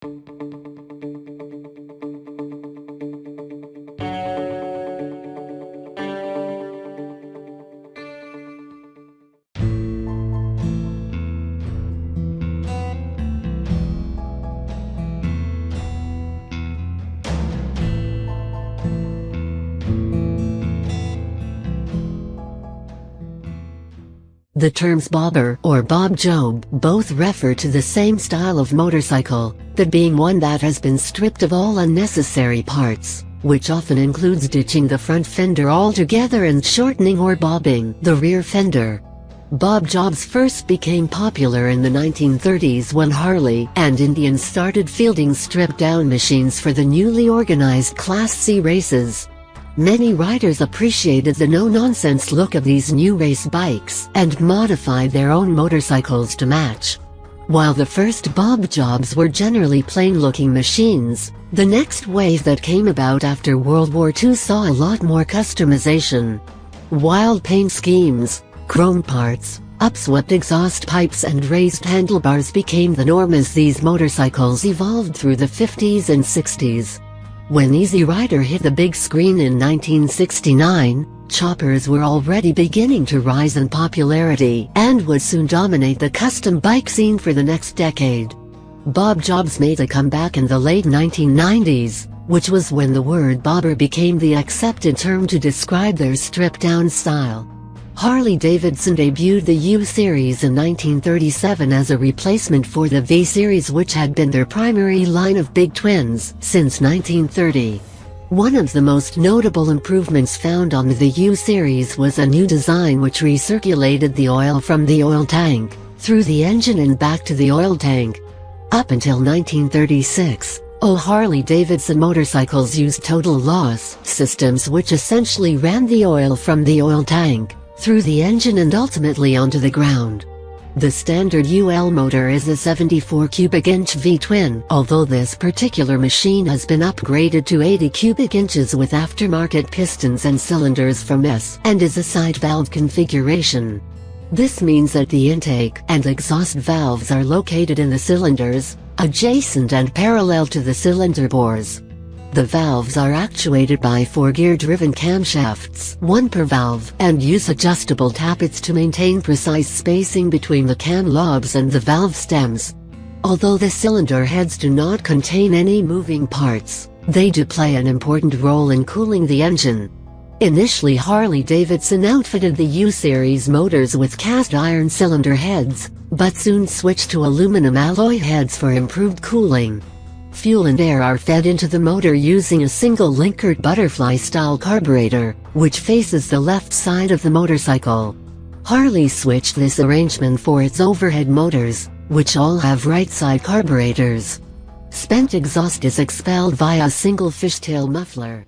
The terms bobber or bob job both refer to the same style of motorcycle, that being one that has been stripped of all unnecessary parts, which often includes ditching the front fender altogether and shortening or bobbing the rear fender. Bob jobs first became popular in the 1930s when Harley and Indian started fielding stripped-down machines for the newly organized Class C races. Many riders appreciated the no-nonsense look of these new race bikes and modified their own motorcycles to match. While the first bob jobs were generally plain-looking machines, the next wave that came about after World War II saw a lot more customization. Wild paint schemes, chrome parts, upswept exhaust pipes and raised handlebars became the norm as these motorcycles evolved through the 50s and 60s. When Easy Rider hit the big screen in 1969, choppers were already beginning to rise in popularity and would soon dominate the custom bike scene for the next decade. Bob jobs made a comeback in the late 1990s, which was when the word bobber became the accepted term to describe their stripped-down style. Harley Davidson debuted the U-Series in 1937 as a replacement for the V-Series, which had been their primary line of big twins since 1930. One of the most notable improvements found on the U-Series was a new design which recirculated the oil from the oil tank through the engine and back to the oil tank. Up until 1936, all Harley Davidson motorcycles used total loss systems, which essentially ran the oil from the oil tank through the engine and ultimately onto the ground. The standard UL motor is a 74 cubic inch V-twin, although this particular machine has been upgraded to 80 cubic inches with aftermarket pistons and cylinders from S and is a side valve configuration. This means that the intake and exhaust valves are located in the cylinders, adjacent and parallel to the cylinder bores. The valves are actuated by 4 gear-driven camshafts, one per valve, and use adjustable tappets to maintain precise spacing between the cam lobes and the valve stems. Although the cylinder heads do not contain any moving parts, they do play an important role in cooling the engine. Initially, Harley Davidson outfitted the U-Series motors with cast iron cylinder heads, but soon switched to aluminum alloy heads for improved cooling. Fuel and air are fed into the motor using a single Linkert butterfly-style carburetor, which faces the left side of the motorcycle. Harley switched this arrangement for its overhead motors, which all have right-side carburetors. Spent exhaust is expelled via a single fishtail muffler.